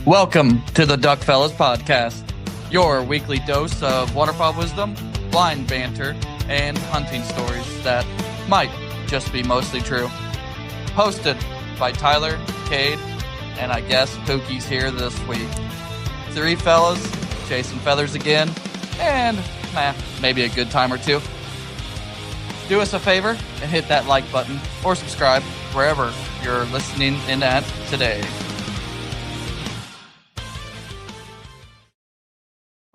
Welcome to the DuckFellas podcast, your weekly dose of waterfowl wisdom, blind banter, and hunting stories that might just be mostly true. Hosted by Tyler, Kade, and I guess Pookie's here this week. Three fellas chasing feathers again, and maybe a good time or two. Do us a favor and hit that like button or subscribe wherever you're listening in at today.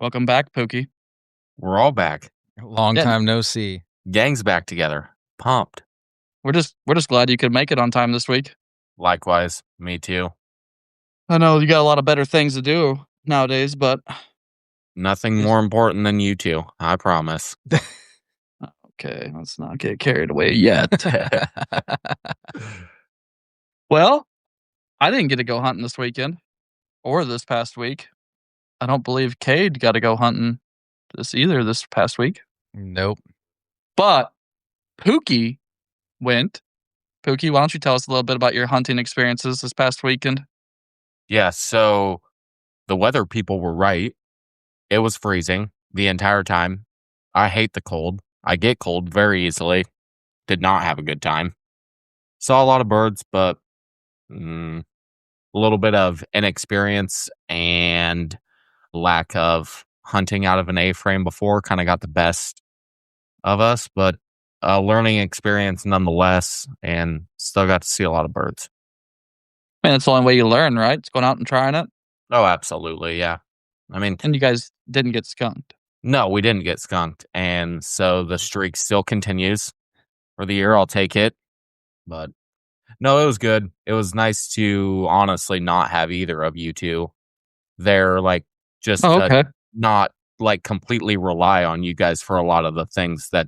Welcome back, Pookie. We're all back. Long time no see. Gang's back together. Pumped. We're just glad you could make it on time this week. Likewise, me too. I know you got a lot of better things to do nowadays, but nothing more important than you two, I promise. Okay, let's not get carried away yet. Well, I didn't get to go hunting this weekend or this past week. I don't believe Kade got to go hunting this past week. Nope. But Pookie went. Pookie, why don't you tell us a little bit about your hunting experiences this past weekend? Yeah, so the weather people were right. It was freezing the entire time. I hate the cold. I get cold very easily. Did not have a good time. Saw a lot of birds, but a little bit of inexperience and lack of hunting out of an A-frame before kind of got the best of us, but a learning experience nonetheless, and still got to see a lot of birds. Man, that's the only way you learn, right? It's going out and trying it. Oh, absolutely, yeah. I mean, and you guys didn't get skunked. No, we didn't get skunked, and so the streak still continues for the year. I'll take it, but no, it was good. It was nice to honestly not have either of you two there, like just not like completely rely on you guys for a lot of the things that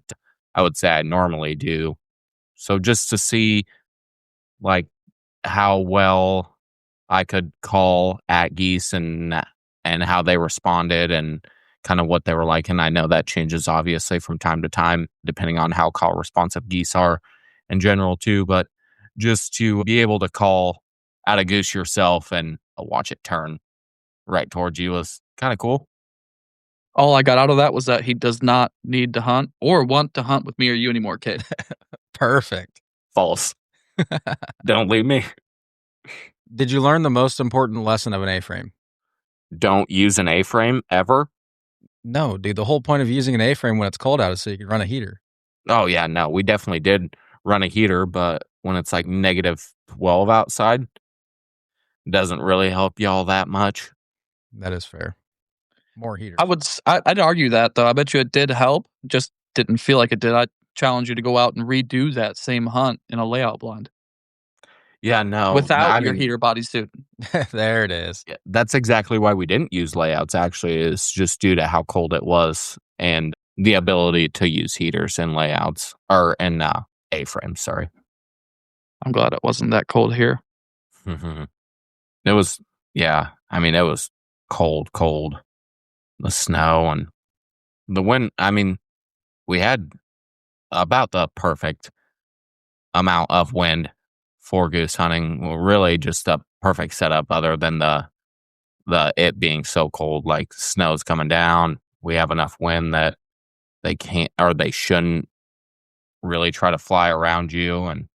I would say I normally do. So just to see like how well I could call at geese and how they responded and kind of what they were like. And I know that changes obviously from time to time, depending on how call responsive geese are in general too. But just to be able to call at a goose yourself and watch it turn right towards you was kind of cool. All I got out of that was that he does not need to hunt or want to hunt with me or you anymore, kid. Perfect. False. Don't leave me. Did you learn the most important lesson of an A-frame? Don't use an A-frame ever? No, dude. The whole point of using an A-frame when it's cold out is so you can run a heater. Oh, yeah. No, we definitely did run a heater, but when it's like -12 outside, it doesn't really help y'all that much. That is fair. More heaters. I'd argue that, though. I bet you it did help. Just didn't feel like it did. I challenge you to go out and redo that same hunt in a layout blind. Yeah, no. Without your heater bodysuit. There it is. Yeah, that's exactly why we didn't use layouts, actually, is just due to how cold it was and the ability to use heaters and layouts, or in A-frames, sorry. I'm glad it wasn't that cold here. It was, yeah, I mean, it was cold. The snow and the wind. I mean, we had about the perfect amount of wind for goose hunting. Really just a perfect setup other than the it being so cold, like snow's coming down. We have enough wind that they can't, or they shouldn't really try to fly around you. And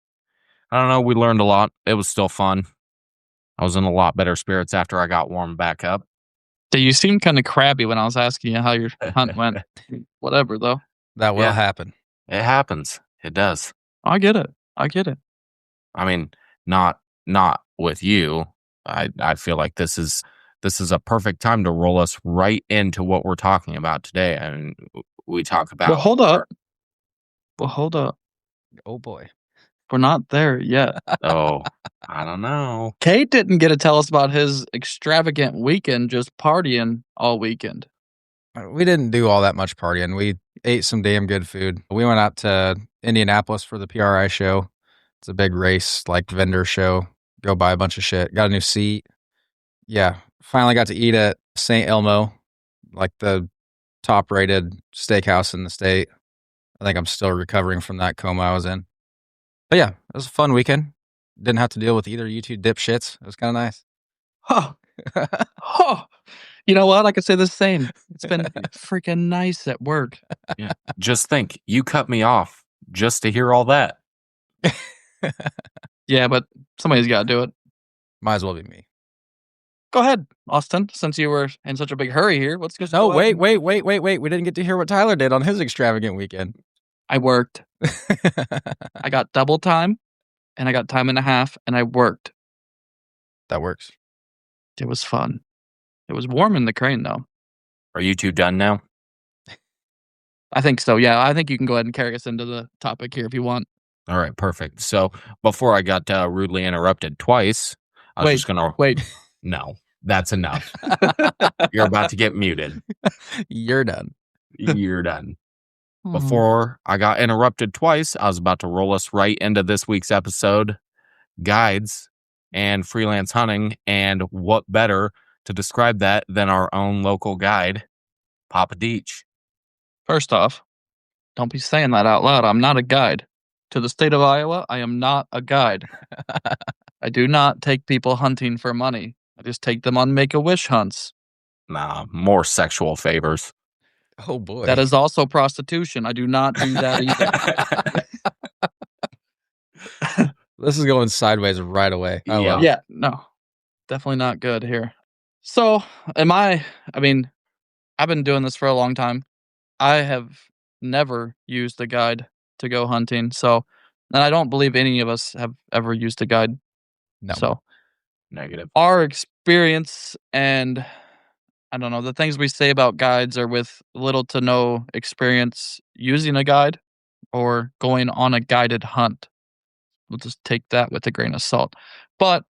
I don't know, we learned a lot. It was still fun. I was in a lot better spirits after I got warmed back up. You seemed kind of crabby when I was asking you how your hunt went. Whatever, though. That will happen. It happens. It does. I get it. I mean, not with you. I feel like this is a perfect time to roll us right into what we're talking about today. I mean, we talk about. Well, hold up. Oh boy. We're not there yet. Oh, I don't know. Kate didn't get to tell us about his extravagant weekend, just partying all weekend. We didn't do all that much partying. We ate some damn good food. We went out to Indianapolis for the PRI show. It's a big race, like vendor show. Go buy a bunch of shit. Got a new seat. Yeah. Finally got to eat at St. Elmo, like the top rated steakhouse in the state. I think I'm still recovering from that coma I was in. But yeah, it was a fun weekend. Didn't have to deal with either of you two dipshits. It was kind of nice. Oh, Oh, you know what? I could say the same. It's been freaking nice at work. Yeah. Just think, you cut me off just to hear all that. Yeah, but somebody's got to do it. Might as well be me. Go ahead, Austin, since you were in such a big hurry here. Let's just No, go ahead wait. and- We didn't get to hear what Tyler did on his extravagant weekend. I worked. I got double time, and I got time and a half, and I worked. That works. It was fun. It was warm in the crane, though. Are you two done now? I think so, yeah. I think you can go ahead and carry us into the topic here if you want. All right, perfect. So before I got rudely interrupted twice, I was just going to... Wait. No, that's enough. You're about to get muted. You're done. You're done. Before I got interrupted twice, I was about to roll us right into this week's episode, guides and freelance hunting. And what better to describe that than our own local guide, Papa Deech. First off, don't be saying that out loud. I'm not a guide. To the state of Iowa, I am not a guide. I do not take people hunting for money. I just take them on Make-A-Wish hunts. Nah, more sexual favors. Oh, boy. That is also prostitution. I do not do that either. This is going sideways right away. I love it. Yeah, no. Definitely not good here. So, I've been doing this for a long time. I have never used a guide to go hunting. So, and I don't believe any of us have ever used a guide. No. So, Negative. our experience and I don't know, the things we say about guides are with little to no experience using a guide or going on a guided hunt. We'll just take that with a grain of salt. But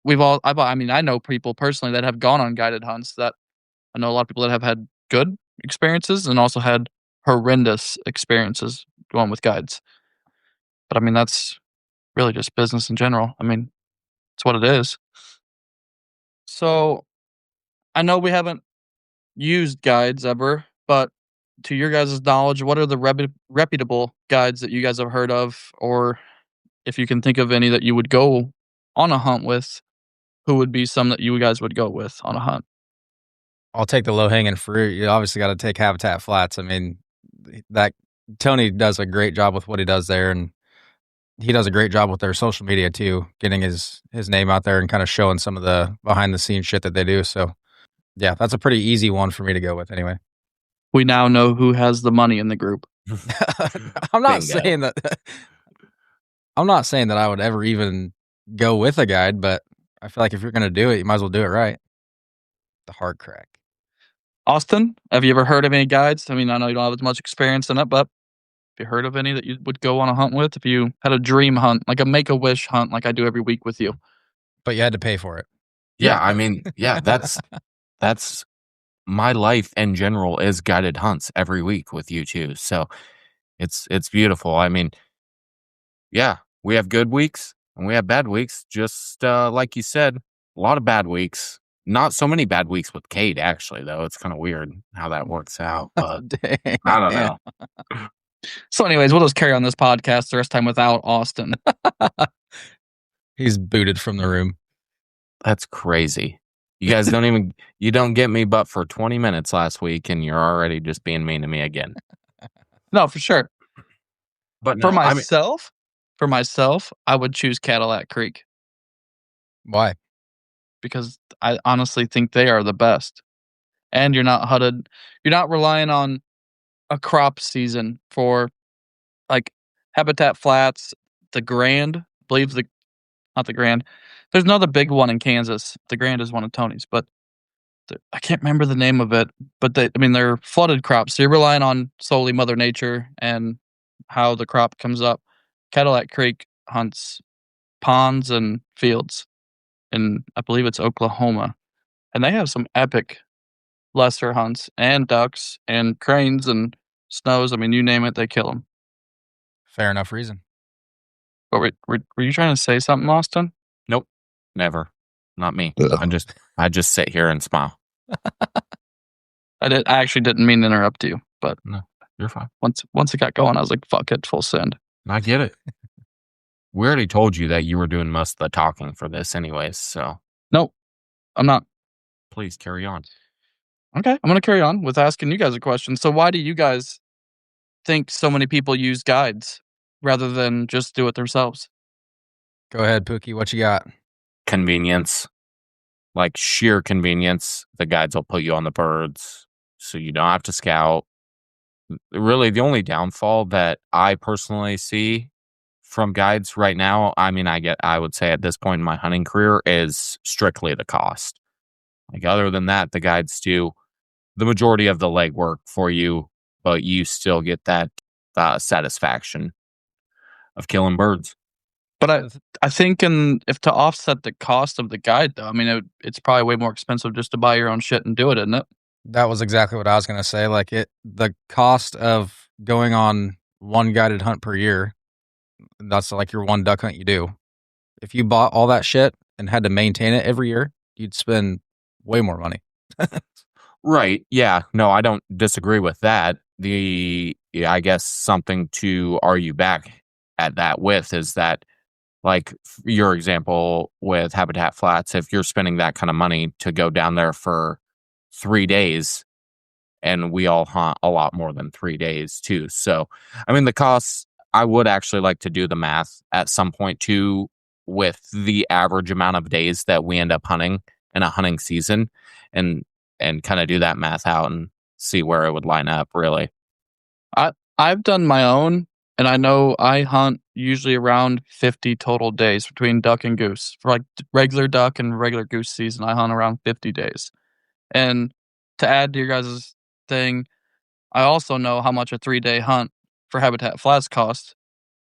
I know people personally that have gone on guided hunts that I know a lot of people that have had good experiences and also had horrendous experiences going with guides. But that's really just business in general. It's what it is. So I know we haven't used guides ever, but to your guys' knowledge, what are the reputable guides that you guys have heard of, or if you can think of any that you would go on a hunt with, who would be some that you guys would go with on a hunt? I'll take the low-hanging fruit. You obviously got to take Habitat Flats. That Tony does a great job with what he does there, and he does a great job with their social media too, getting his name out there and kind of showing some of the behind-the-scenes shit that they do. So, yeah, that's a pretty easy one for me to go with anyway. We now know who has the money in the group. I'm not Bingo. saying that. I'm not saying that I would ever even go with a guide, but I feel like if you're going to do it, you might as well do it right. The hard crack. Austin, have you ever heard of any guides? I know you don't have as much experience in it, but have you heard of any that you would go on a hunt with if you had a dream hunt, like a Make-A-Wish hunt like I do every week with you? But you had to pay for it. Yeah, that's my life in general is guided hunts every week with you too. So it's beautiful. Yeah, we have good weeks and we have bad weeks. Just like you said, a lot of bad weeks. Not so many bad weeks with Kade, actually, though. It's kind of weird how that works out. But Dang. I don't know. So anyways, we'll just carry on this podcast the rest of the time without Austin. He's booted from the room. That's crazy. You guys you don't get me but for 20 minutes last week, and you're already just being mean to me again. No, for sure. But For myself, I would choose Cadillac Creek Why? because I honestly think they are the best. And you're not hunted. You're not relying on a crop season for like Habitat Flats, the Grand, I believe not the Grand. There's another big one in Kansas. The Grand is one of Tony's, but I can't remember the name of it. But they're flooded crops, so you're relying on solely Mother Nature and how the crop comes up. Cadillac Creek hunts ponds and fields, and I believe it's Oklahoma, and they have some epic lesser hunts and ducks and cranes and snows. You name it, they kill them. Fair enough reason. But were you trying to say something, Austin? Nope, never. Not me. I just sit here and smile. I actually didn't mean to interrupt you, but No, you're fine. Once it got going, I was like, fuck it, full send. I get it. We already told you that you were doing most of the talking for this anyways, so. Nope, I'm not. Please carry on. Okay, I'm going to carry on with asking you guys a question. So why do you guys think so many people use guides rather than just do it themselves? Go ahead, Pookie. What you got? Convenience. Like sheer convenience. The guides will put you on the birds so you don't have to scout. Really, the only downfall that I personally see from guides right now, I mean, I would say at this point in my hunting career, is strictly the cost. Like, other than that, the guides do the majority of the legwork for you, but you still get that satisfaction of killing birds. But I think if to offset the cost of the guide, though, I mean, it's probably way more expensive just to buy your own shit and do it, isn't it? That was exactly what I was going to say. Like the cost of going on one guided hunt per year, that's like your one duck hunt you do. If you bought all that shit and had to maintain it every year, you'd spend way more money. Right. Yeah. No, I don't disagree with that. I guess something to argue back at that with is that, like your example with Habitat Flats, if you're spending that kind of money to go down there for 3 days, and we all hunt a lot more than 3 days too. So, I mean, the costs, I would actually like to do the math at some point too, with the average amount of days that we end up hunting in a hunting season, and kind of do that math out and see where it would line up, really. I've done my own, and I know I hunt usually around 50 total days between duck and goose. For like regular duck and regular goose season, I hunt around 50 days. And to add to your guys' thing, I also know how much a 3-day hunt for Habitat Flats costs,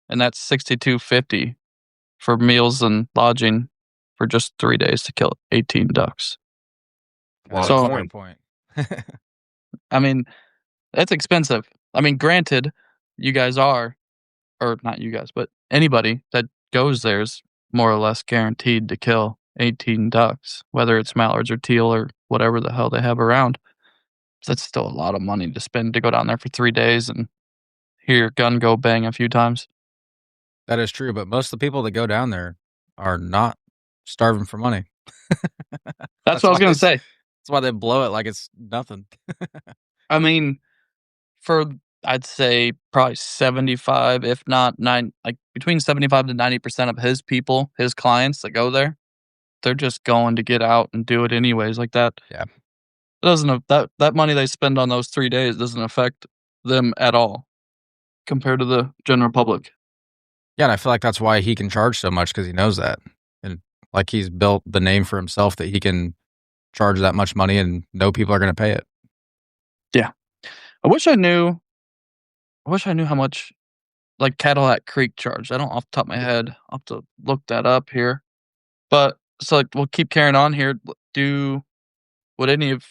and that's $62.50 for meals and lodging for just 3 days to kill 18 ducks. That's So- a fair point. I mean, it's expensive. I mean, granted, you guys are, or not you guys, but anybody that goes there is more or less guaranteed to kill 18 ducks, whether it's mallards or teal or whatever the hell they have around. So that's still a lot of money to spend to go down there for 3 days and hear your gun go bang a few times. That is true, but most of the people that go down there are not starving for money. That's what I was going to say. That's why they blow it like it's nothing. I mean, for I'd say probably 75, if not 9, like between 75 to 90% of his people, his clients that go there, they're just going to get out and do it anyways. Like that. Yeah. It doesn't that money they spend on those 3 days doesn't affect them at all compared to the general public. Yeah, and I feel like that's why he can charge so much, because he knows that. And like he's built the name for himself that he can charge that much money and know people are going to pay it. I wish I knew how much like Cadillac Creek charged. I don't off the top of my head. I'll have to look that up here. But so like we'll keep carrying on here. Would any of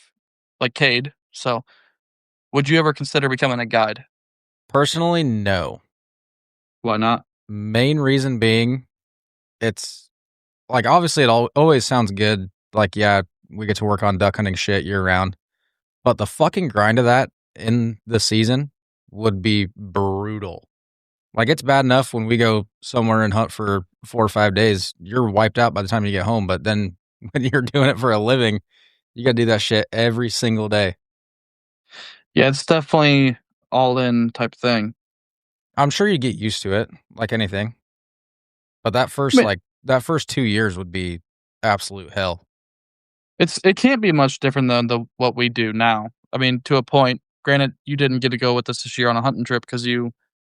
like Kade? So would you ever consider becoming a guide? Personally, no. Why not? Main reason being, it's like obviously it always sounds good. Like, yeah, we get to work on duck hunting shit year round, but the fucking grind of that in the season would be brutal. Like, it's bad enough when we go somewhere and hunt for 4 or 5 days, you're wiped out by the time you get home. But then when you're doing it for a living, you got to do that shit every single day. Yeah, it's definitely all in type thing. I'm sure you get used to it, like anything. But that first, Man. that first 2 years would be absolute hell. It can't be much different than what we do now. I mean, to a point. Granted, you didn't get to go with us this year on a hunting trip because you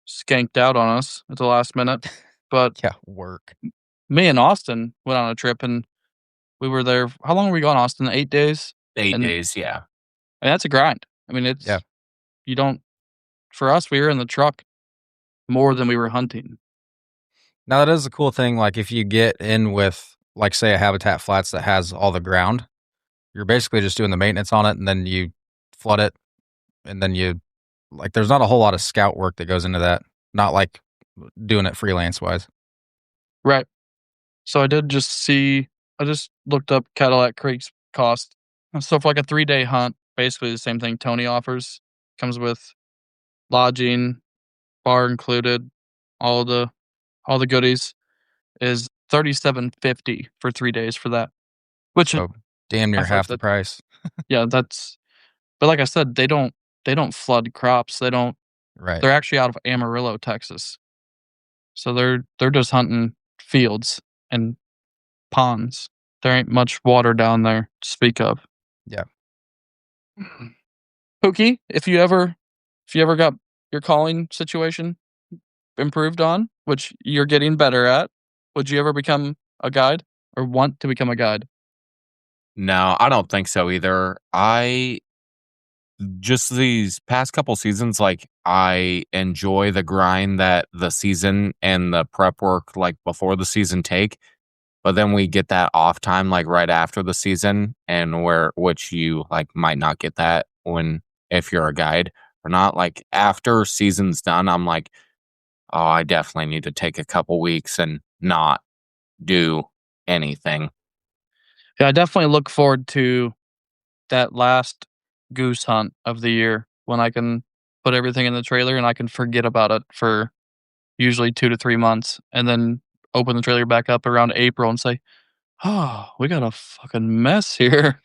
skanked out on us at the last minute. But Yeah, work. me and Austin went on a trip and we were there. How long were we gone, Austin? 8 days? 8 days, yeah. And that's a grind. I mean, it's, Yeah. you don't, for us, we were in the truck more than we were hunting. Now, that is a cool thing. Like, if you get in with, like, say, a Habitat Flats that has all the ground, you're basically just doing the maintenance on it, and then you flood it, and then you, like, there's not a whole lot of scout work that goes into that. Not like doing it freelance-wise. Right. So I just looked up Cadillac Creek's cost. So for like a 3-day hunt, basically the same thing Tony offers. Comes with lodging, bar included, all the goodies, is $37.50 for 3 days for that. Which So Damn near I feel half like the price. yeah, but like I said, they don't flood crops. Right. They're actually out of Amarillo, Texas. So they're just hunting fields and ponds. There ain't much water down there to speak of. Yeah. Pookie, if you ever got your calling situation improved on, which you're getting better at, would you ever become a guide or want to become a guide? No, I don't think so either. I just these past couple seasons, like I enjoy the grind that the season and the prep work like before the season take. But then we get that off time like right after the season, and which you like might not get that when if you're a guide or not. Like after season's done, I'm like, oh, I definitely need to take a couple weeks and not do anything. Yeah, I definitely look forward to that last goose hunt of the year when I can put everything in the trailer and I can forget about it for usually 2 to 3 months and then open the trailer back up around April and say, "Oh, we got a fucking mess here."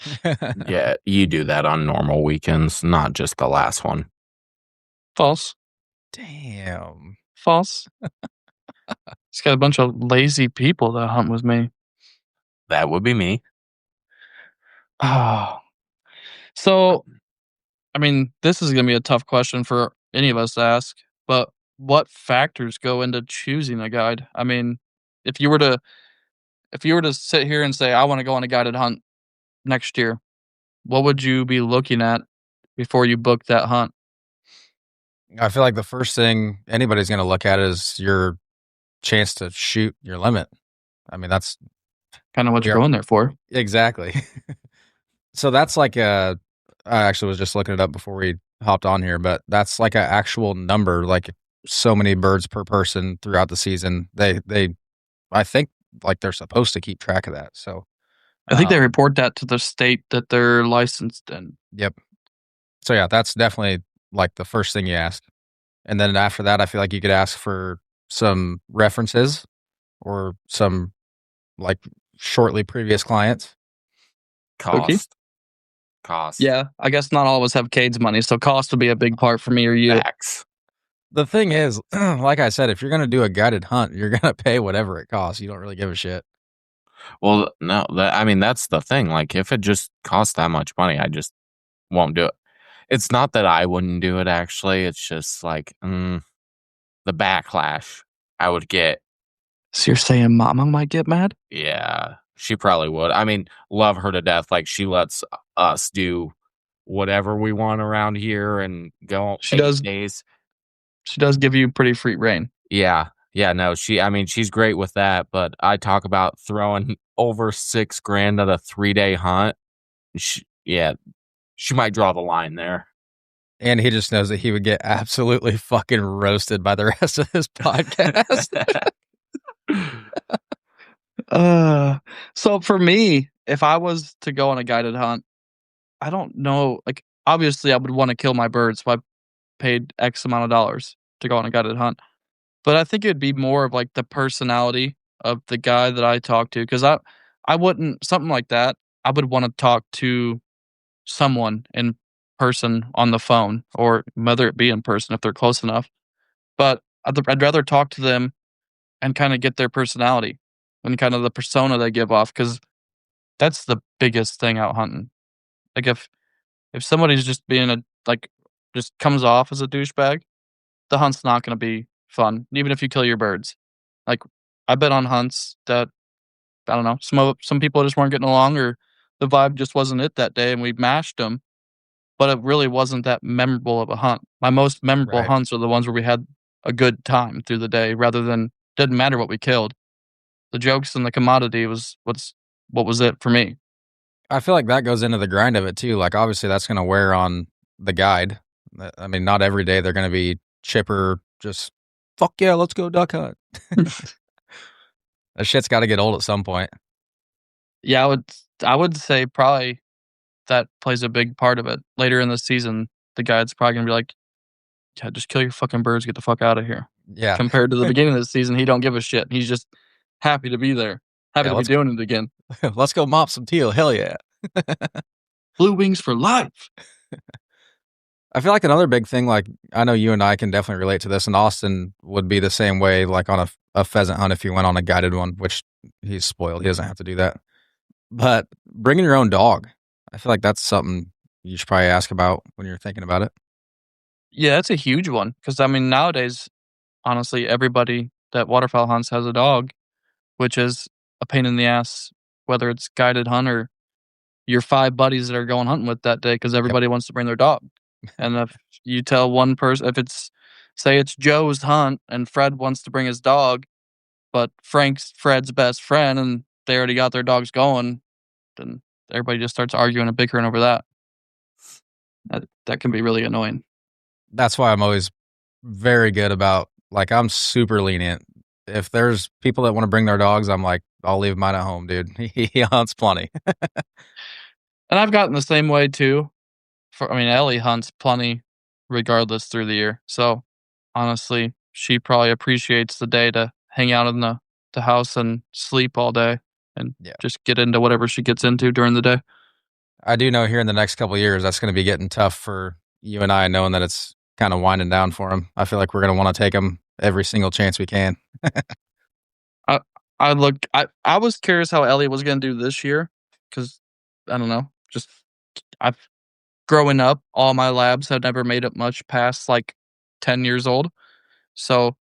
Yeah, you do that on normal weekends, not just the last one. False. Damn. False. It's got a bunch of lazy people that hunt with me. That would be me. Oh. So, I mean, this is gonna be a tough question for any of us to ask, but what factors go into choosing a guide? I mean, if you were to sit here and say, "I wanna go on a guided hunt next year," what would you be looking at before you book that hunt? I feel like the first thing anybody's going to look at is your chance to shoot your limit. I mean, that's Kinda what you're yeah, going there for. exactly. So that's like I actually was just looking it up before we hopped on here, but that's like an actual number, like so many birds per person throughout the season. I think like they're supposed to keep track of that. So, I think they um, report that to the state that they're licensed in. yep. So yeah, that's definitely like the first thing you ask. And then after that, I feel like you could ask for some references or some like shortly previous clients. Okay. Cost. Yeah, I guess not all of us have Cade's money, so cost would be a big part for me or you. Facts. The thing is, like I said, if you're going to do a guided hunt, you're going to pay whatever it costs. You don't really give a shit. Well, no, I mean, that's the thing. Like, if it just costs that much money, I just won't do it. It's not that I wouldn't do it, actually. It's just like the backlash I would get. So you're saying mama might get mad? Yeah, she probably would. I mean, love her to death. Like, she lets us do whatever we want around here and go She 8 does days. she does give you pretty free reign. Yeah. Yeah, no, I mean, she's great with that, but I talk about throwing over $6,000 at a 3-day hunt. Yeah, she might draw the line there. And he just knows that he would get absolutely fucking roasted by the rest of this podcast. So for me, if I was to go on a guided hunt, I don't know, like, obviously, I would wanna kill my birds, so I paid X amount of dollars to go on a guided hunt. But I think it'd be more of, like, the personality of the guy that I talk to, 'cause I wouldn't something like that, I would wanna talk to someone in person on the phone, or whether it be in person if they're close enough. But I'd rather talk to them and kinda get their personality and kinda the persona they give off, 'cause that's the biggest thing out hunting. Like, if somebody's just being just comes off as a douchebag, the hunt's not gonna be fun, even if you kill your birds. Like, I've been on hunts that, I don't know, some people just weren't getting along, or the vibe just wasn't it that day, and we mashed them, but it really wasn't that memorable of a hunt. My most memorable Right. hunts are the ones where we had a good time through the day rather than didn't matter what we killed. The jokes and the commodity was what was it for me. I feel like that goes into the grind of it too. Like, obviously, that's going to wear on the guide. I mean, not every day they're going to be chipper, just fuck yeah, let's go duck hunt. That shit's got to get old at some point. Yeah, I would say probably that plays a big part of it. Later in the season, the guide's probably gonna be like, "Yeah, just kill your fucking birds, get the fuck out of here." Yeah. Compared to the beginning of the season, he don't give a shit. He's just happy to be there, happy Yeah, to be doing it again. let's go mop some teal. Hell yeah. Blue wings for life. I feel like another big thing, like I know you and I can definitely relate to this, and Austin would be the same way, like on a pheasant hunt if you went on a guided one, which he's spoiled. He doesn't have to do that. But bringing your own dog, I feel like that's something you should probably ask about when you're thinking about it. Yeah, that's a huge one. Because, I mean, nowadays, honestly, everybody that waterfowl hunts has a dog, which is a pain in the ass, whether it's guided hunt or your 5 buddies that are going hunting with that day, because everybody wants to bring their dog. And if you tell one person, if it's, say it's Joe's hunt and Fred wants to bring his dog, but Frank's Fred's best friend and they already got their dogs going, then everybody just starts arguing and bickering over that. That can be really annoying. That's why I'm always very good about, like, I'm super lenient. If there's people that want to bring their dogs, I'm like, I'll leave mine at home, dude. He hunts plenty. And I've gotten the same way too. Ellie hunts plenty regardless through the year. So honestly, she probably appreciates the day to hang out in the house and sleep all day and just get into whatever she gets into during the day. I do know here in the next couple of years, that's going to be getting tough for you and I, knowing that it's kind of winding down for him. I feel like we're going to want to take him every single chance we can. I was curious how Ellie was going to do this year because I don't know. Just I've growing up, all my labs have never made it much past like 10 years old. So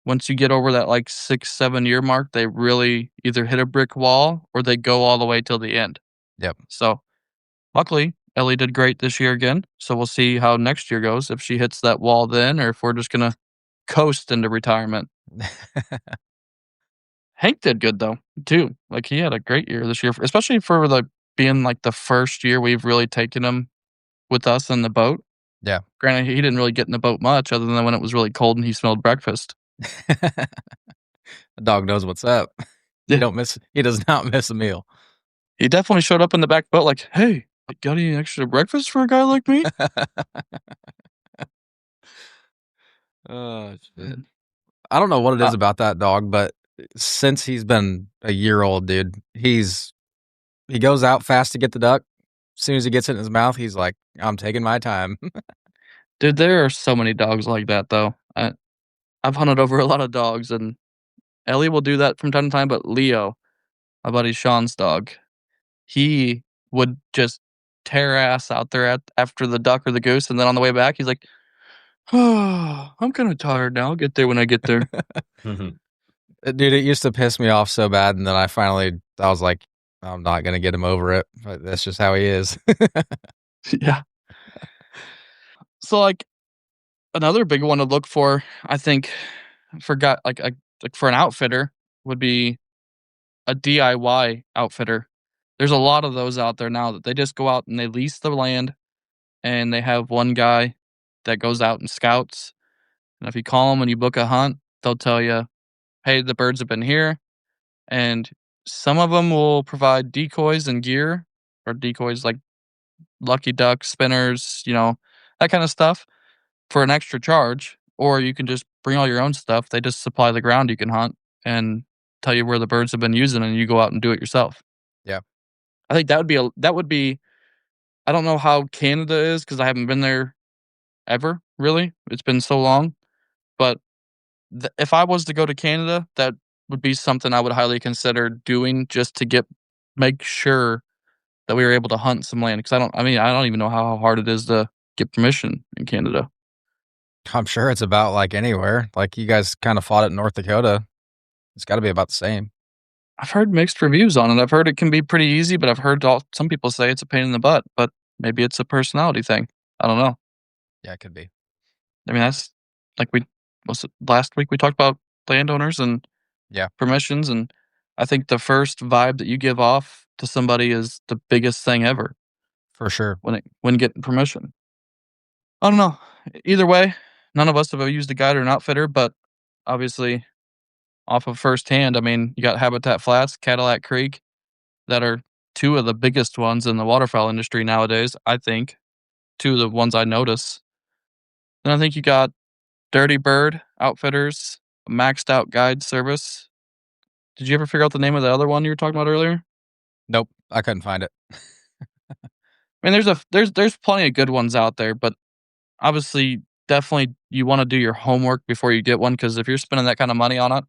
once you get over that like 6-7 year mark, they really either hit a brick wall or they go all the way till the end. Yep. So luckily, Ellie did great this year again. So we'll see how next year goes, if she hits that wall then, or if we're just going to coast into retirement. Hank did good though, too. Like he had a great year this year, especially for being like the first year we've really taken him with us in the boat. Yeah. Granted, he didn't really get in the boat much other than when it was really cold and he smelled breakfast. The dog knows what's up. Yeah. He does not miss a meal. He definitely showed up in the back boat like, hey, got any extra breakfast for a guy like me? Oh, shit. I don't know what it is about that dog, but since he's been a year old, dude, he goes out fast to get the duck. As soon as he gets it in his mouth, he's like, I'm taking my time. Dude, there are so many dogs like that, though. I've hunted over a lot of dogs, and Ellie will do that from time to time, but Leo, my buddy Sean's dog, he would just tear ass out there after the duck or the goose, and then on the way back, he's like, oh, I'm kind of tired now. I'll get there when I get there. Dude, it used to piss me off so bad, and then I was like, I'm not going to get him over it, but that's just how he is. Yeah. So, like, another big one to look for, I think, for an outfitter would be a DIY outfitter. There's a lot of those out there now that they just go out and they lease the land and they have one guy that goes out and scouts. And if you call them and you book a hunt, they'll tell you, hey, the birds have been here. And some of them will provide decoys and gear, or decoys like lucky duck, spinners, that kind of stuff for an extra charge. Or you can just bring all your own stuff. They just supply the ground you can hunt and tell you where the birds have been using, and you go out and do it yourself. Yeah. I think that would be I don't know how Canada is because I haven't been there ever, really. It's been so long. But if I was to go to Canada, that would be something I would highly consider doing just to make sure that we were able to hunt some land. Because I don't even know how hard it is to get permission in Canada. I'm sure it's about like anywhere. Like you guys kind of fought it in North Dakota. It's got to be about the same. I've heard mixed reviews on it. I've heard it can be pretty easy, but I've heard some people say it's a pain in the butt. But maybe it's a personality thing. I don't know. Yeah, it could be. I mean, that's like last week we talked about landowners and permissions, and I think the first vibe that you give off to somebody is the biggest thing ever. For sure. When getting permission. I don't know. Either way, none of us have ever used a guide or an outfitter, but obviously off of firsthand, I mean, you got Habitat Flats, Cadillac Creek, that are two of the biggest ones in the waterfowl industry nowadays, I think. Two of the ones I notice. Then I think you got Dirty Bird Outfitters, Maxed Out Guide Service. Did you ever figure out the name of the other one you were talking about earlier? Nope, I couldn't find it. I mean, there's plenty of good ones out there, but obviously, definitely you want to do your homework before you get one, because if you're spending that kind of money on it,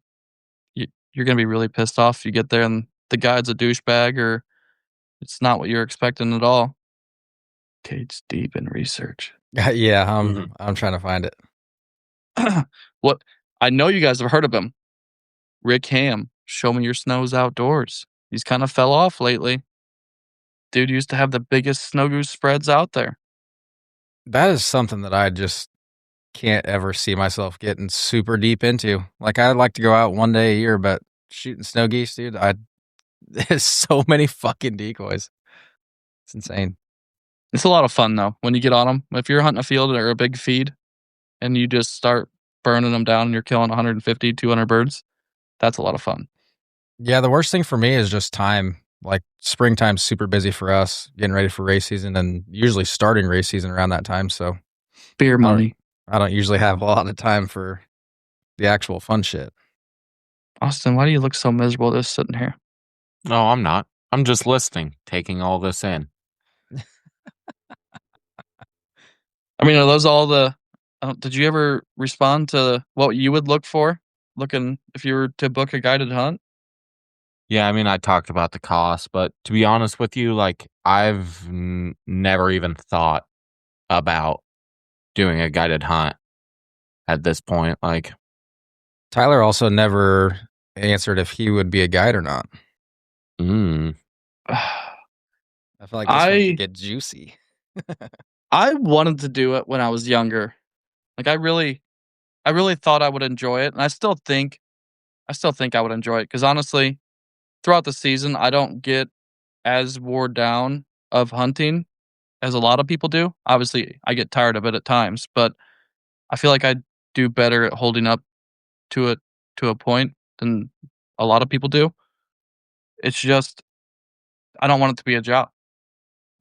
you're gonna be really pissed off if you get there and the guide's a douchebag or it's not what you're expecting at all. Kate's deep in research. Yeah, Mhm. I'm trying to find it. What I know you guys have heard of him. Rick Ham, Show Me Your Snows Outdoors. He's kind of fell off lately. Dude used to have the biggest snow goose spreads out there. That is something that I just can't ever see myself getting super deep into. Like, I'd like to go out one day a year, but shooting snow geese, dude, there's so many fucking decoys. It's insane. It's a lot of fun though when you get on them. If you're hunting a field or a big feed and you just start burning them down and you're killing 150, 200 birds, that's a lot of fun. Yeah, the worst thing for me is just time. Like, springtime's super busy for us, getting ready for race season, and usually starting race season around that time. So Beer money. I don't usually have a lot of time for the actual fun shit. Austin, why do you look so miserable just sitting here? No, I'm not. I'm just listening, taking all this in. I mean, are those all the? Did you ever respond to what you would look for, looking if you were to book a guided hunt? Yeah, I mean, I talked about the cost, but to be honest with you, like, I've never even thought about doing a guided hunt at this point. Like, Tyler also never answered if he would be a guide or not. mm, I feel like this one could get juicy. I wanted to do it when I was younger. Like I really thought I would enjoy it, and I still think I would enjoy it because honestly, throughout the season, I don't get as wore down of hunting as a lot of people do. Obviously, I get tired of it at times, but I feel like I do better at holding up to it to a point than a lot of people do. It's just I don't want it to be a job.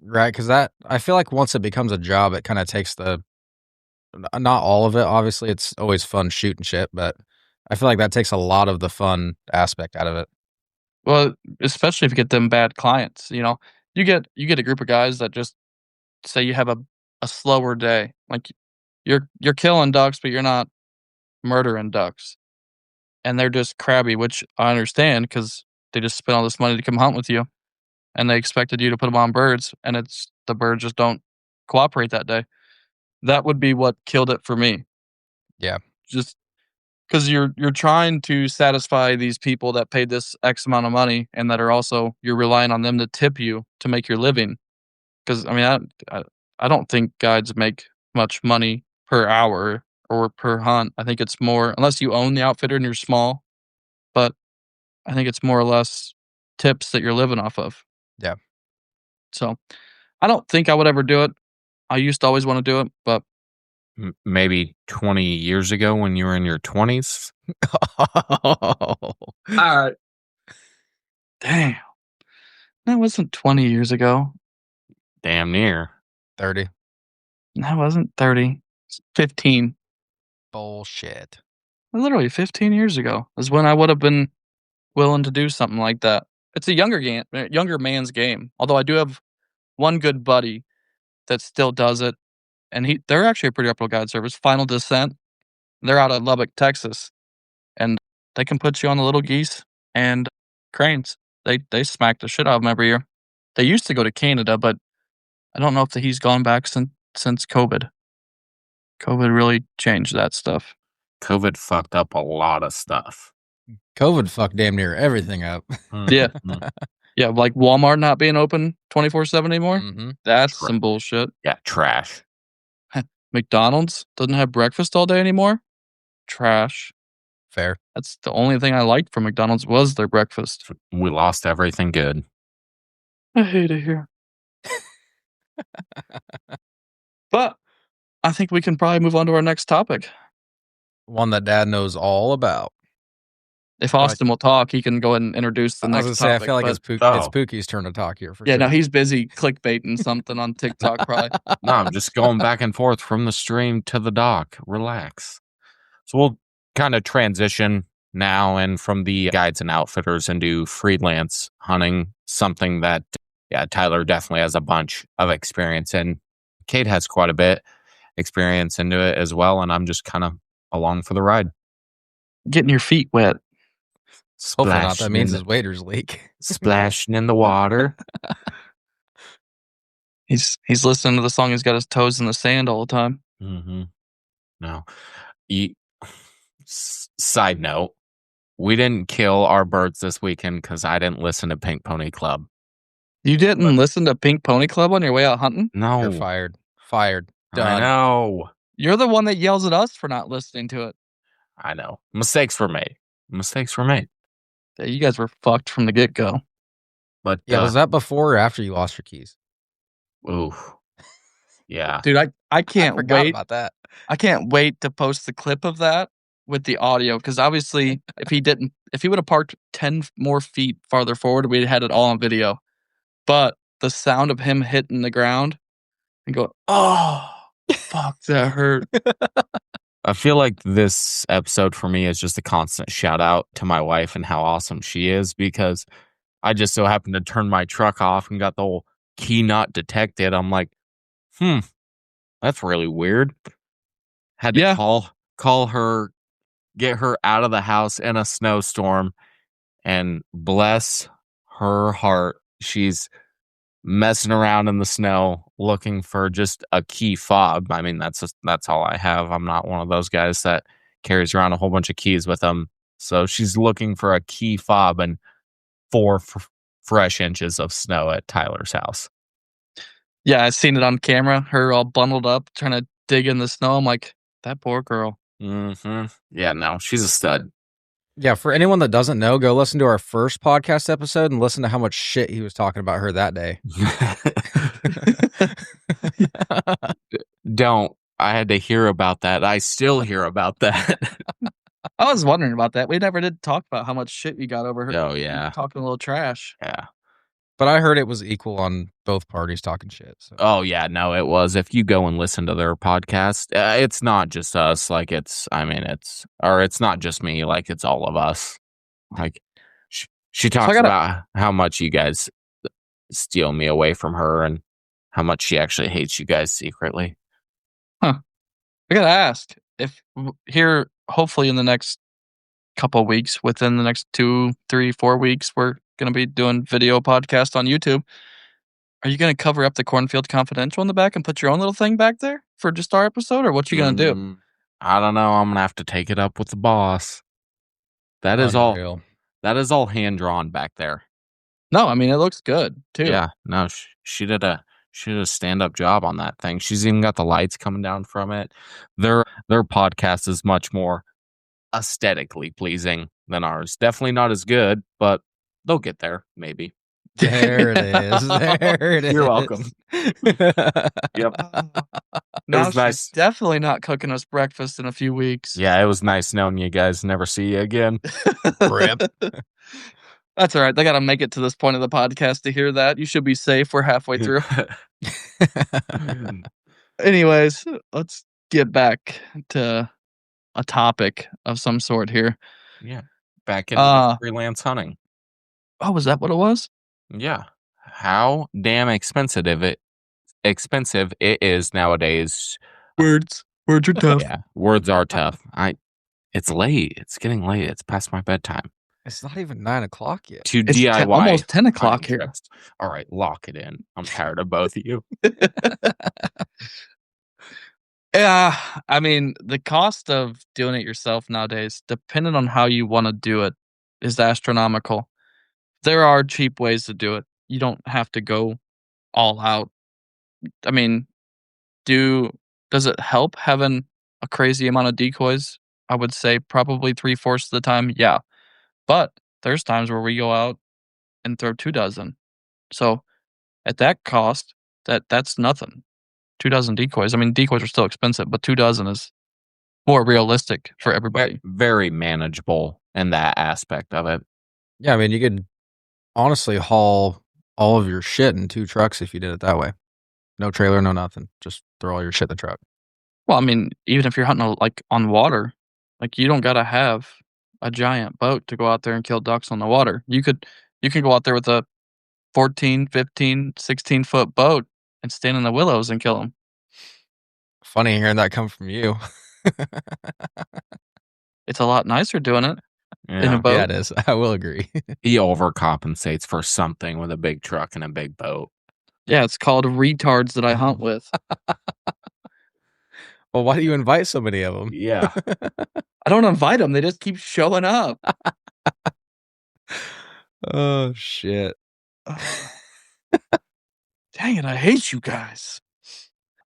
Right, because I feel like once it becomes a job, it kind of takes not all of it. Obviously, it's always fun shooting shit, but I feel like that takes a lot of the fun aspect out of it. Well, especially if you get them bad clients, you get a group of guys that just say you have a slower day. Like you're killing ducks, but you're not murdering ducks. And they're just crabby, which I understand because they just spent all this money to come hunt with you and they expected you to put them on birds and it's the birds just don't cooperate that day. That would be what killed it for me. Yeah. Just because you're trying to satisfy these people that paid this X amount of money and that are also you're relying on them to tip you to make your living. Because I mean, I don't think guides make much money per hour or per hunt. I think it's more unless you own the outfitter and you're small, but I think it's more or less tips that you're living off of. Yeah. So I don't think I would ever do it. I used to always want to do it, but maybe 20 years ago when you were in your 20s. all right. Damn. That wasn't 20 years ago. Damn near. 30. That wasn't 30. It's 15. Bullshit. Literally 15 years ago is when I would have been willing to do something like that. It's a younger man's game. Although I do have one good buddy that still does it, and they're actually a pretty reputable guide service. Final Descent. They're out of Lubbock, Texas, and they can put you on the little geese and cranes. They smack the shit out of them every year. They used to go to Canada, but I don't know if he's gone back since COVID. COVID really changed that stuff. COVID fucked up a lot of stuff. COVID fucked damn near everything up. Yeah. Yeah, like Walmart not being open 24/7 anymore. Mm-hmm. That's some bullshit. Yeah, trash. McDonald's doesn't have breakfast all day anymore. Trash. Fair. That's the only thing I liked from McDonald's was their breakfast. We lost everything good. I hate it here. But I think we can probably move on to our next topic. One that Dad knows all about. If Austin will talk, he can go ahead and introduce the next topic. I feel like it's Pookie's turn to talk here. Yeah, no, he's busy clickbaiting something on TikTok probably. No, I'm just going back and forth from the stream to the dock. Relax. So we'll kind of transition now and from the guides and outfitters into freelance hunting, something that yeah, Tyler definitely has a bunch of experience, and Kate has quite a bit experience into it as well, and I'm just kind of along for the ride. Getting your feet wet. Hopefully not. That Splashing means in his waders leak. splashing in the water. He's listening to the song. He's got his toes in the sand all the time. Mm-hmm. No. Side note, we didn't kill our birds this weekend because I didn't listen to Pink Pony Club. You didn't listen to Pink Pony Club on your way out hunting? No. You're fired. Fired. Done. I know. You're the one that yells at us for not listening to it. I know. Mistakes were made. Yeah, you guys were fucked from the get-go. But Yeah, was that before or after you lost your keys? ooh. Yeah. Dude, I can't forgot wait about that. I can't wait to post the clip of that with the audio, because obviously if he would have parked 10 more feet farther forward, we'd had it all on video. But the sound of him hitting the ground and go, oh, fuck, that hurt. I feel like this episode for me is just a constant shout out to my wife and how awesome she is, because I just so happened to turn my truck off and got the whole key not detected. I'm like, that's really weird. Had to call her, get her out of the house in a snowstorm, and bless her heart, she's messing around in the snow looking for just a key fob. I mean, that's all I have. I'm not one of those guys that carries around a whole bunch of keys with them. So she's looking for a key fob and 4 fresh inches of snow at Tyler's house. Yeah, I seen it on camera, her all bundled up trying to dig in the snow. I'm like, that poor girl. Mm-hmm. Yeah, no, she's a stud. Yeah, for anyone that doesn't know, go listen to our first podcast episode and listen to how much shit he was talking about her that day. Don't. I had to hear about that. I still hear about that. I was wondering about that. We never did talk about how much shit you got over her. Oh, yeah. Talking a little trash. Yeah. But I heard it was equal on both parties talking shit. So. Oh, yeah. No, it was. If you go and listen to their podcast, it's not just us. Like, it's not just me. Like, it's all of us. Like, she talks about how much you guys steal me away from her and how much she actually hates you guys secretly. Huh. I gotta ask, if here, hopefully in the next couple of weeks, within the next 2, 3, 4 weeks, we're going to be doing video podcast on YouTube. Are you going to cover up the Cornfield Confidential in the back and put your own little thing back there for just our episode, or what you going to do? I don't know. I'm going to have to take it up with the boss. That is all hand drawn back there. No, I mean, it looks good too. Yeah, no, she did a stand-up job on that thing. She's even got the lights coming down from it. Their podcast is much more aesthetically pleasing than ours. Definitely not as good, but they'll get there, maybe. There it is. There it is. You're welcome. Yep. Now was nice. She's definitely not cooking us breakfast in a few weeks. Yeah, it was nice knowing you guys. Never see you again. Rip. That's all right. They got to make it to this point of the podcast to hear that. You should be safe. We're halfway through. Anyways, let's get back to a topic of some sort here. Yeah. Back into freelance hunting. Oh, was that what it was? Yeah. How damn expensive it is nowadays. Words are tough. Yeah, words are tough. It's late. It's getting late. It's past my bedtime. It's not even 9 o'clock yet. To It's DIY. almost 10 o'clock here. All right, lock it in. I'm tired of both of you. Yeah, I mean, the cost of doing it yourself nowadays, depending on how you want to do it, is astronomical. There are cheap ways to do it. You don't have to go all out. I mean, does it help having a crazy amount of decoys? I would say probably 3/4 of the time, yeah. But there's times where we go out and throw 2 dozen. So at that cost, that's nothing. 2 dozen decoys. I mean, decoys are still expensive, but 2 dozen is more realistic for everybody. Very manageable in that aspect of it. Yeah, I mean, you could honestly haul all of your shit in 2 trucks if you did it that way. No trailer, no nothing. Just throw all your shit in the truck. Well, I mean, even if you're hunting like on water, like you don't gotta have a giant boat to go out there and kill ducks on the water. You can go out there with a 14, 15, 16-foot boat and stand in the willows and kill them. Funny hearing that come from you. It's a lot nicer doing it in a boat. Yeah, it is. I will agree. He overcompensates for something with a big truck and a big boat. Yeah, it's called retards that I hunt with. Well, why do you invite so many of them? Yeah. I don't invite them. They just keep showing up. Oh, shit. Dang it, I hate you guys.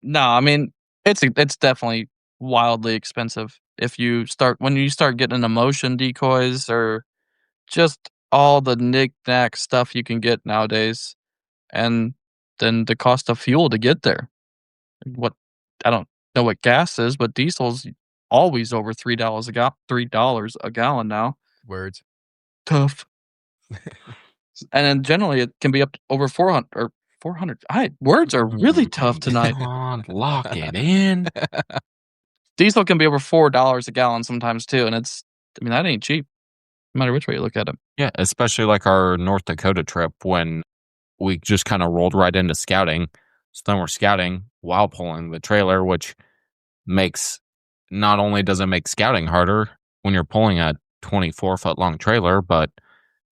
No, I mean, it's definitely wildly expensive when you start getting into motion decoys or just all the knick-knack stuff you can get nowadays, and then the cost of fuel to get there. I don't know what gas is, but diesel's always over $3 a gallon now. Words. Tough. And then generally it can be up to over 400 or 400. Words are really tough tonight. Come on, lock it in. Diesel can be over $4 a gallon sometimes too, and that ain't cheap, no matter which way you look at it. Yeah, especially like our North Dakota trip when we just kind of rolled right into scouting. So then we're scouting while pulling the trailer, which not only does it make scouting harder when you're pulling a 24-foot long trailer, but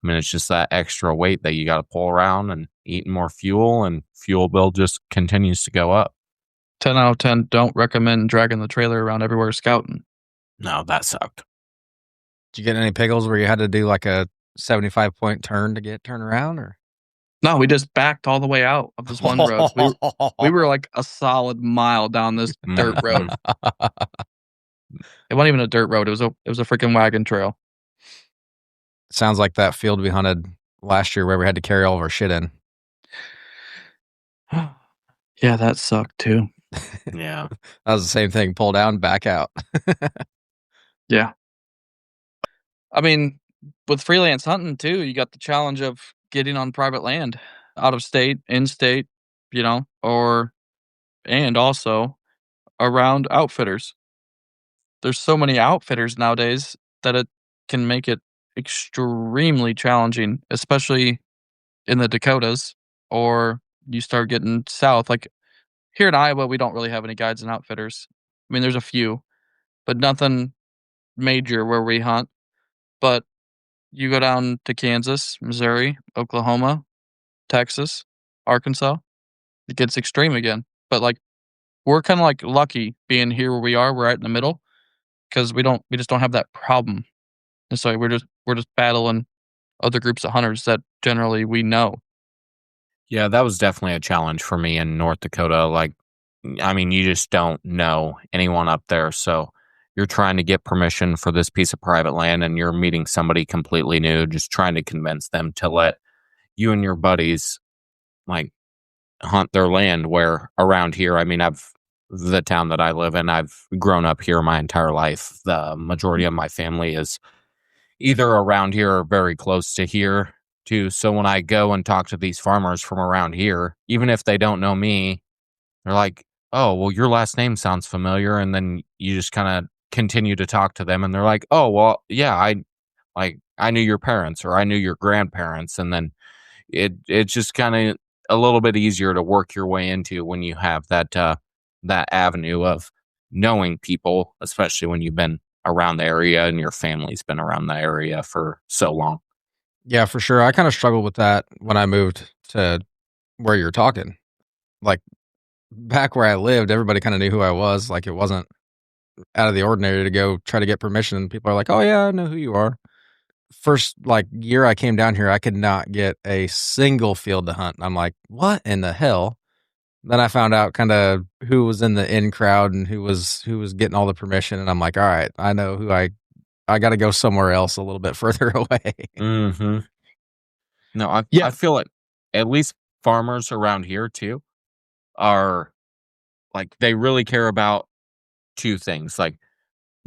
I mean, it's just that extra weight that you got to pull around and eating more fuel, and fuel bill just continues to go up. 10 out of 10 don't recommend dragging the trailer around everywhere scouting. No, that sucked. Did you get any pickles where you had to do like a 75-point turn to turn around, or? No, we just backed all the way out of this one road. We were like a solid mile down this dirt road. It wasn't even a dirt road. It was a freaking wagon trail. Sounds like that field we hunted last year where we had to carry all of our shit in. Yeah, that sucked too. Yeah. That was the same thing. Pull down, back out. Yeah. I mean, with freelance hunting too, you got the challenge of getting on private land, out of state, in state, and also around outfitters. There's so many outfitters nowadays that it can make it extremely challenging, especially in the Dakotas, or you start getting south. Like here in Iowa, we don't really have any guides and outfitters. I mean, there's a few, but nothing major where we hunt. But you go down to Kansas, Missouri, Oklahoma, Texas, Arkansas, it gets extreme again. But like we're kind of like lucky being here where we are. We're right in the middle because we just don't have that problem. And so we're just battling other groups of hunters that generally we know. Yeah, that was definitely a challenge for me in North Dakota. Like, I mean, you just don't know anyone up there. So you're trying to get permission for this piece of private land and you're meeting somebody completely new, just trying to convince them to let you and your buddies like hunt their land, where around here, I mean, the town that I live in, I've grown up here my entire life. The majority of my family is either around here or very close to here too. So when I go and talk to these farmers from around here, even if they don't know me, they're like, oh, well, your last name sounds familiar. And then you just kind of continue to talk to them and they're like, oh, well, yeah, I knew your parents or I knew your grandparents. And then it's just kind of a little bit easier to work your way into when you have that avenue of knowing people, especially when you've been around the area and your family's been around the area for so long. Yeah, for sure. I kind of struggled with that when I moved to where you're talking. Like back where I lived, everybody kind of knew who I was. Like it wasn't out of the ordinary to go try to get permission. People are like, oh yeah, I know who you are. First year I came down here, I could not get a single field to hunt. And I'm like, what in the hell? Then I found out kind of who was in the in crowd and who was getting all the permission. And I'm like, all right, I know who I got to go somewhere else a little bit further away. Mm-hmm. No, I feel like at least farmers around here too are like, they really care about two things. Like,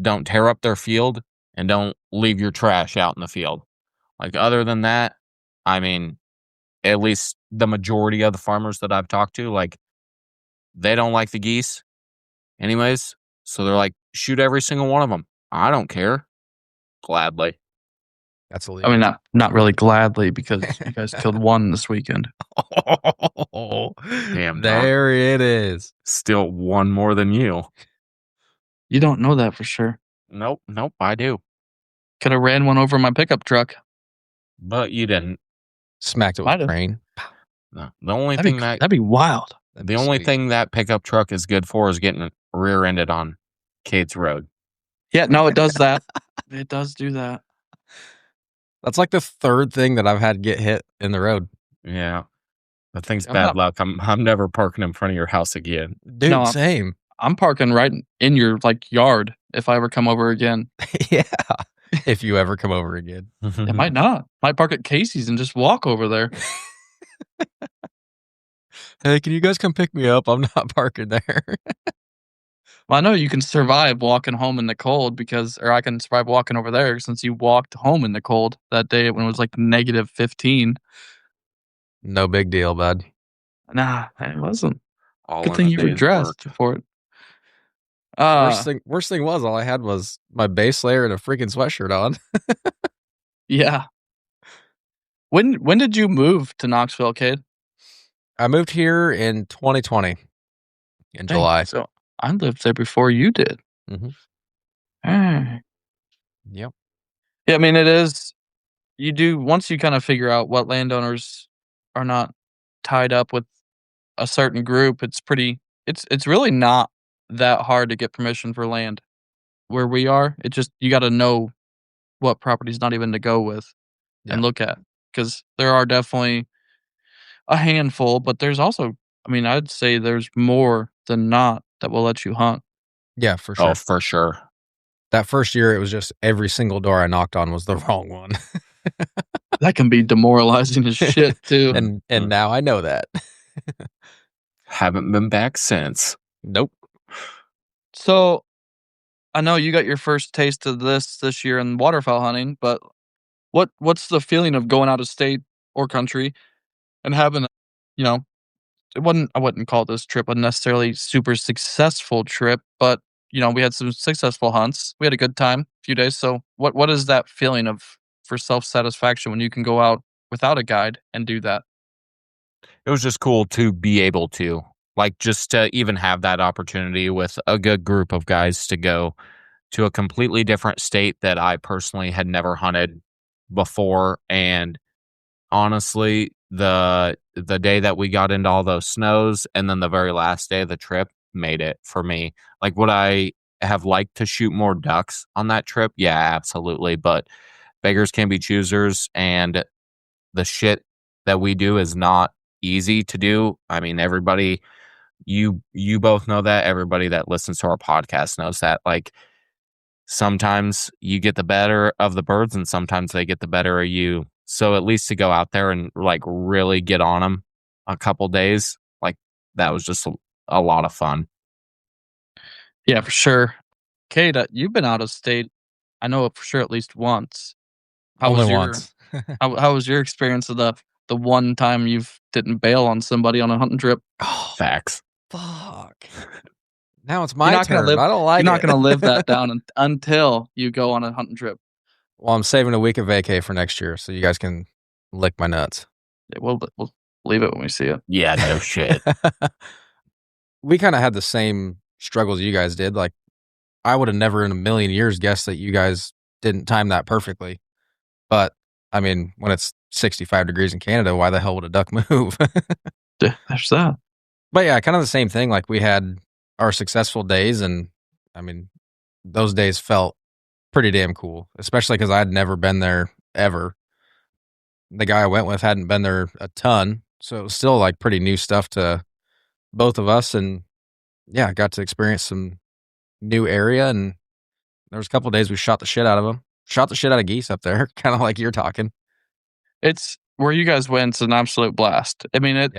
don't tear up their field and don't leave your trash out in the field. Like, other than that, I mean, at least the majority of the farmers that I've talked to, like, they don't like the geese anyways. So they're like, shoot every single one of them. I don't care. Gladly. That's I illegal. mean, not really gladly because you guys killed one this weekend. Damn, there it is. Still one more than you. You don't know that for sure. Nope, I do. Could have ran one over my pickup truck. But you didn't. Smacked it with Might a have. crane. No. The only That'd be wild. the only thing that pickup truck is good for is getting rear-ended on Kate's road. Yeah, no, it does that. It does do that. That's like the third thing that I've had get hit in the road. Yeah. That thing's I'm bad not- luck. I'm never parking in front of your house again. Dude, No, same. I'm parking right in your yard if I ever come over again. Yeah. If you ever come over again. It might not. Might park at Casey's and just walk over there. Hey, can you guys come pick me up? I'm not parking there. Well, I know you can survive walking home in the cold or I can survive walking over there since you walked home in the cold that day when it was like negative 15. No big deal, bud. Nah, it wasn't. All Good in thing a you were day's dressed work. for it. Worst thing was all I had was my base layer and a freaking sweatshirt on. Yeah. When did you move to Knoxville, Kade? I moved here in 2020 in July. So I lived there before you did. Mhm. Ah. Yep. Yeah, I mean, it is. You do once you kind of figure out what landowners are not tied up with a certain group. It's really not that hard to get permission for land where we are. It just you got to know what property's not even to go with and look at because there are definitely a handful, but there's also, I mean, I'd say there's more than not that will let you hunt. Yeah, for sure. Oh, for sure. That first year, it was just every single door I knocked on was the wrong one. That can be demoralizing as shit too. and now I know that. Haven't been back since. Nope. So I know you got your first taste of this year in waterfowl hunting, but what's the feeling of going out of state or country and having, you know, I wouldn't call this trip a necessarily super successful trip, but we had some successful hunts. We had a good time, a few days. So what is that feeling for self-satisfaction when you can go out without a guide and do that? It was just cool to be able to, just to even have that opportunity with a good group of guys to go to a completely different state that I personally had never hunted before. And honestly, the day that we got into all those snows and then the very last day of the trip made it for me. Would I have liked to shoot more ducks on that trip? Yeah, absolutely. But beggars can be choosers, and the shit that we do is not easy to do. I mean, everybody, you both know that. Everybody that listens to our podcast knows that. Sometimes you get the better of the birds and sometimes they get the better of you. So at least to go out there and really get on them a couple days, that was just a lot of fun. Yeah, for sure. Kade, you've been out of state. I know for sure at least once. Only once. How was your experience of the one time you didn't bail on somebody on a hunting trip? Oh, Facts. fuck. Now it's my turn. I don't like it. You're not going to live that down until you go on a hunting trip. Well, I'm saving a week of vacay for next year, so you guys can lick my nuts. Yeah, we'll leave it when we see it. Yeah, no shit. We kind of had the same struggles you guys did. I would have never in a million years guessed that you guys didn't time that perfectly. But, I mean, when it's 65 degrees in Canada, why the hell would a duck move? There's that. But yeah, kind of the same thing. We had our successful days, and I mean, those days felt pretty damn cool, especially because I'd never been there ever. The guy I went with hadn't been there a ton, so it was still pretty new stuff to both of us. And yeah, I got to experience some new area, and there was a couple of days we shot the shit out of them. Shot the shit out of geese up there, kind of like you're talking. It's where you guys went. It's an absolute blast. I mean,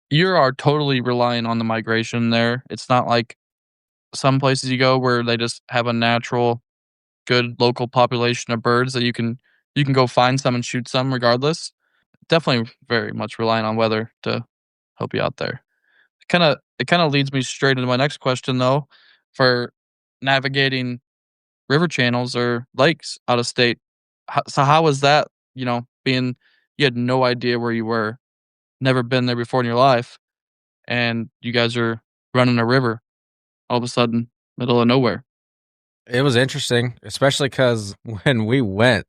you are totally relying on the migration there. It's not like some places you go where they just have a natural, good local population of birds that you can go find some and shoot some regardless. Definitely very much relying on weather to help you out there. It kind of leads me straight into my next question though, for navigating river channels or lakes out of state. So how was that? Being you had no idea where you were, never been there before in your life, and you guys are running a river all of a sudden, middle of nowhere. It was interesting, especially because when we went,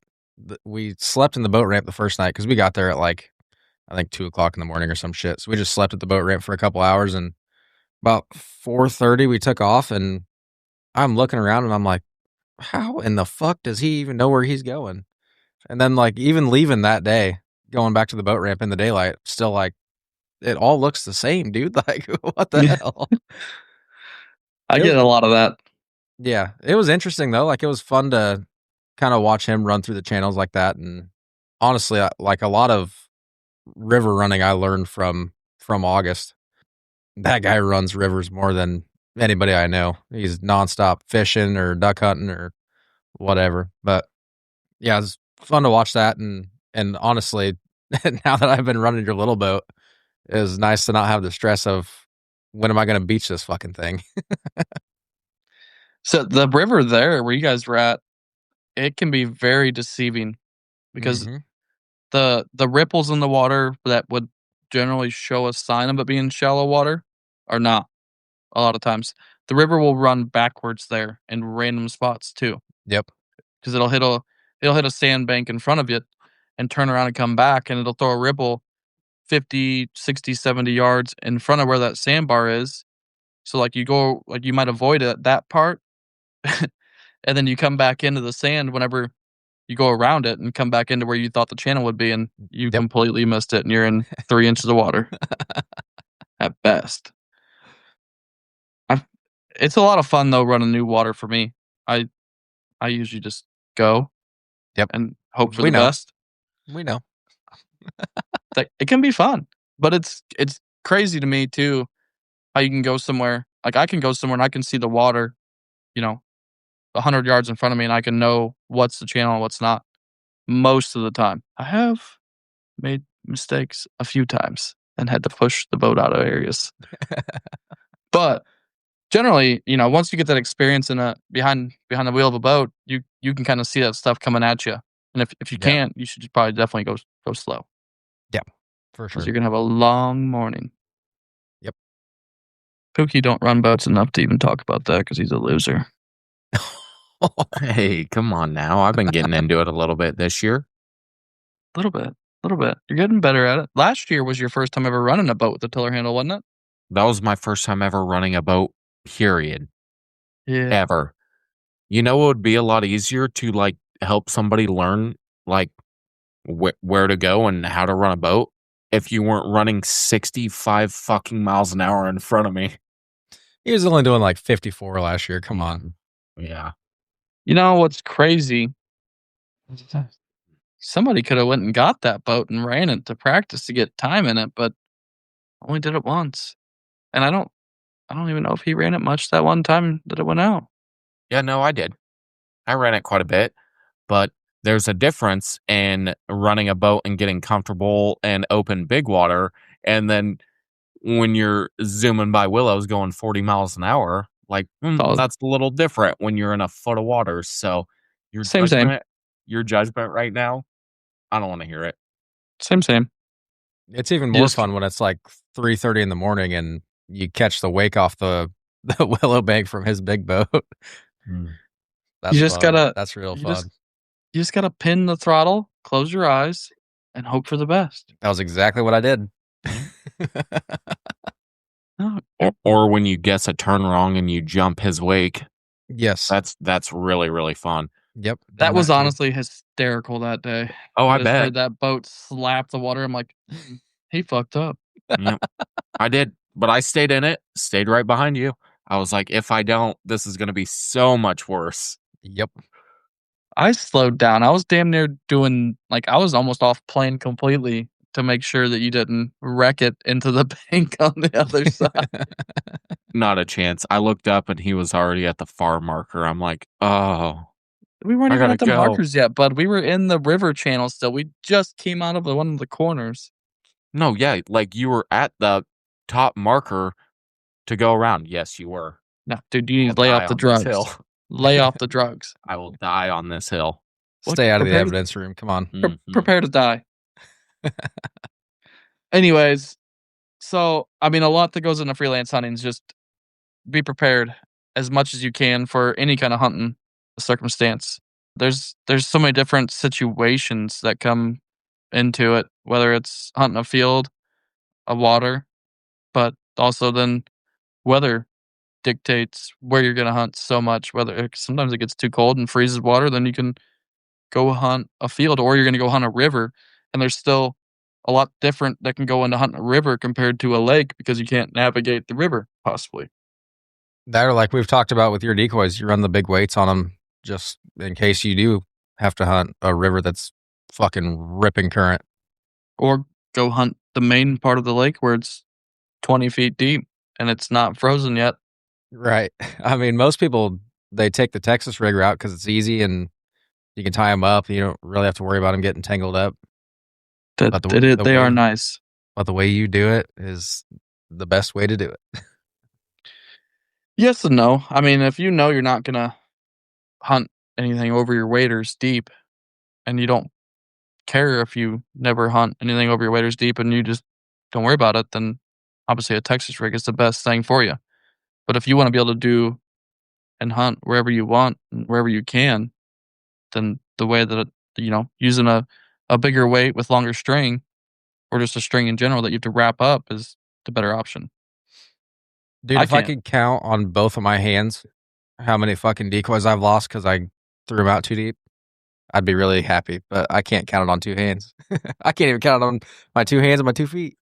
we slept in the boat ramp the first night because we got there at like I think 2 o'clock in the morning or some shit. So we just slept at the boat ramp for a couple hours, and about 4:30 we took off, and I'm looking around and I'm like, how in the fuck does he even know where he's going? And then like even leaving that day, going back to the boat ramp in the daylight, still like it all looks the same, dude. Like what the hell? I get a lot of that. Yeah, it was interesting though. Like it was fun to kind of watch him run through the channels like that. And honestly, like a lot of river running, I learned from August. That guy runs rivers more than anybody I know. He's nonstop fishing or duck hunting or whatever. But yeah, it's fun to watch that. And honestly, now that I've been running your little boat, it was nice to not have the stress of when am I going to beach this fucking thing. So the river there where you guys were at, it can be very deceiving because Mhm. the ripples in the water that would generally show a sign of it being shallow water are not a lot of times. The river will run backwards there in random spots too, Yep. because it'll hit a sandbank in front of it and turn around and come back, and it'll throw a ripple 50, 60, 70 yards in front of where that sandbar is. So like you might avoid it that part, and then you come back into the sand whenever you go around it and come back into where you thought the channel would be, and you Yep. completely missed it, and you're in 3 inches of water at best. It's a lot of fun though running new water for me. I I usually just go Yep. and hope for We the know. best. We know. Like, it can be fun, but it's crazy to me too how you can go somewhere. Like I can go somewhere and I can see the water, you know, 100 yards in front of me, and I can know what's the channel and what's not most of the time. I have made mistakes a few times and had to push the boat out of areas. But generally, once you get that experience in a behind the wheel of a boat, you can kind of see that stuff coming at you. And if you Yeah. can't, you should probably definitely go slow. Yeah, for Because sure. you're gonna have a long morning. Yep. Pookie don't run boats enough to even talk about that because he's a loser. Hey, come on now. I've been getting into it a little bit this year. Little bit, little bit. You're getting better at it. Last year was your first time ever running a boat with a tiller handle, wasn't it? That was my first time ever running a boat, period. Yeah. Ever. You know, it would be a lot easier to like help somebody learn like where to go and how to run a boat if you weren't running 65 fucking miles an hour in front of me. He was only doing like 54 last year. Come on. Yeah. You know what's crazy? Somebody could have went and got that boat and ran it to practice to get time in it, but only did it once. And I don't even know if he ran it much that one time that it went out. Yeah, no, I did. I ran it quite a bit, but there's a difference in running a boat and getting comfortable and open big water. And then when you're zooming by willows going 40 miles an hour, like that's a little different when you're in a foot of water. So your Same. judgment right now, I don't want to hear it. Same. It's even more fun when it's like 3:30 in the morning and you catch the wake off the willow bank from his big boat. That's You just fun. That's real you fun. You just gotta pin the throttle, close your eyes, and hope for the best. That was exactly what I did. Or when you guess a turn wrong and you jump his wake. Yes. That's really, really fun. Yep. That was honestly hysterical that day. Oh, I just bet. heard that boat slap the water. I'm like, he fucked up. Yep. I did, but I stayed in it, stayed right behind you. I was like, if I don't, this is going to be so much worse. Yep. I slowed down. I was damn near doing, I was almost off plane completely to make sure that you didn't wreck it into the bank on the other side. Not a chance. I looked up and he was already at the far marker. I'm like, oh. We weren't I even gotta at the go. markers yet, bud. We were in the river channel still. We just came out of one of the corners. No, yeah, like you were at the top marker to go around. Yes, you were. No, dude, you need to lay off the drugs. Lay off the drugs. I will die on this hill. Stay out of the Prepare to- evidence room. Come on. Mhm. Prepare to die. Anyways, so I mean, a lot that goes into freelance hunting is just be prepared as much as you can for any kind of hunting circumstance. There's so many different situations that come into it, whether it's hunting a field, a water, but also then weather dictates where you're going to hunt so much. Whether sometimes it gets too cold and freezes water, then you can go hunt a field, or you're going to go hunt a river, and there's still a lot different that can go into hunting a river compared to a lake because you can't navigate the river possibly. That, or like we've talked about with your decoys, you run the big weights on them just in case you do have to hunt a river that's fucking ripping current. Or go hunt the main part of the lake where it's 20 feet deep and it's not frozen yet. Right. I mean, most people, they take the Texas rig route because it's easy and you can tie them up. You don't really have to worry about them getting tangled up. They are nice. But the way you do it is the best way to do it. Yes and no. I mean, if you know you're not going to hunt anything over your waders deep, and you don't care if you never hunt anything over your waders deep and you just don't worry about it, then obviously a Texas rig is the best thing for you. But if you want to be able to do and hunt wherever you want and wherever you can, then the way that, using a bigger weight with longer string, or just a string in general that you have to wrap up, is the better option. Dude, if I could count on both of my hands how many fucking decoys I've lost because I threw them out too deep, I'd be really happy. But I can't count it on two hands. I can't even count it on my two hands and my 2 feet.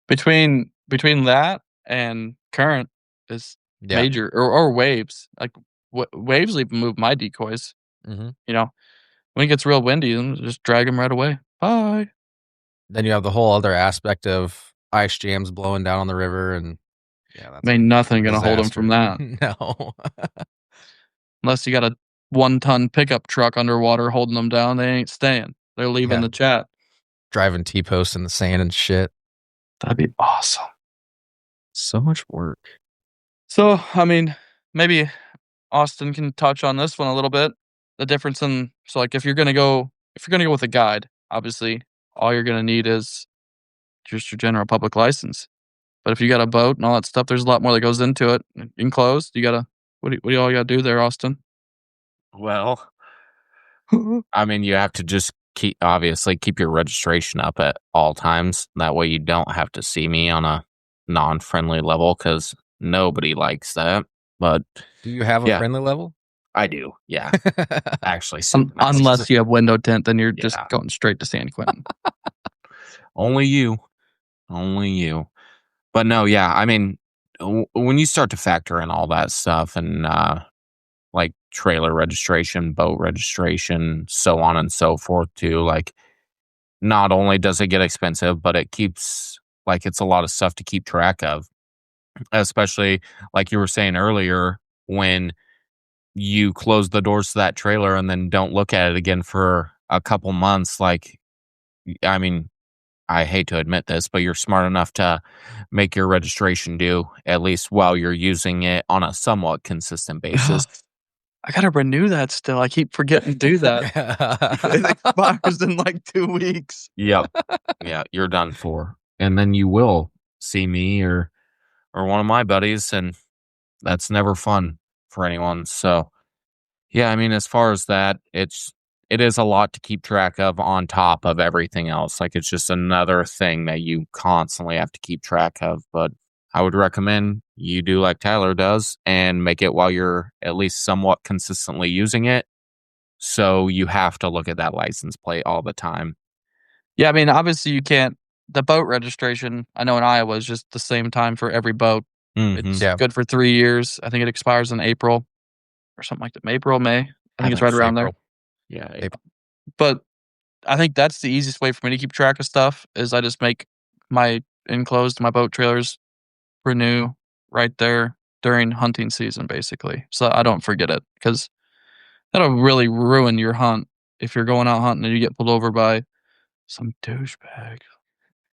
Between that and current is major, or waves. Like waves even move my decoys. Mm-hmm. When it gets real windy, then just drag them right away. Bye. Then you have the whole other aspect of ice jams blowing down on the river, and that's nothing gonna hold them from that. No. Unless you got a 1-ton pickup truck underwater holding them down, they ain't staying. They're leaving the chat. Driving T-posts in the sand and shit. That'd be awesome. So much work. So, I mean, maybe Austin can touch on this one a little bit. The difference like if you're gonna go with a guide, obviously all you're gonna need is just your general public license. But if you got a boat and all that stuff, there's a lot more that goes into it. Enclosed, you gotta what do you all gotta do there, Austin? Well, I mean, you have to just keep your registration up at all times. That way you don't have to see me on a non-friendly level, because nobody likes that. But do you have a friendly level? I do, yeah. Actually, unless you have window tint, then you're just going straight to San Quentin. Only you. But no, yeah, I mean, when you start to factor in all that stuff and like trailer registration, boat registration, so on and so forth too, like not only does it get expensive, but it keeps, like, it's a lot of stuff to keep track of. Especially like you were saying earlier, when you close the doors to that trailer and then don't look at it again for a couple months. Like, I mean, I hate to admit this, but you're smart enough to make your registration due, at least while you're using it on a somewhat consistent basis. I gotta renew that still. I keep forgetting to do that. It expires in like 2 weeks. Yep. Yeah, you're done for. And then you will see me or one of my buddies, and that's never fun for anyone. So, yeah, I mean, as far as that, it is a lot to keep track of on top of everything else. Like, it's just another thing that you constantly have to keep track of. But I would recommend you do like Tyler does and make it while you're at least somewhat consistently using it. So you have to look at that license plate all the time. Yeah, I mean, obviously you can't. The boat registration, I know in Iowa, is just the same time for every boat. Mm-hmm. It's good for 3 years. I think it expires in April or something like that. April, May. I think it's right around there. Yeah. April. But I think that's the easiest way for me to keep track of stuff is I just make my enclosed, my boat trailers renew right there during hunting season, basically. So I don't forget it, because that'll really ruin your hunt if you're going out hunting and you get pulled over by some douchebag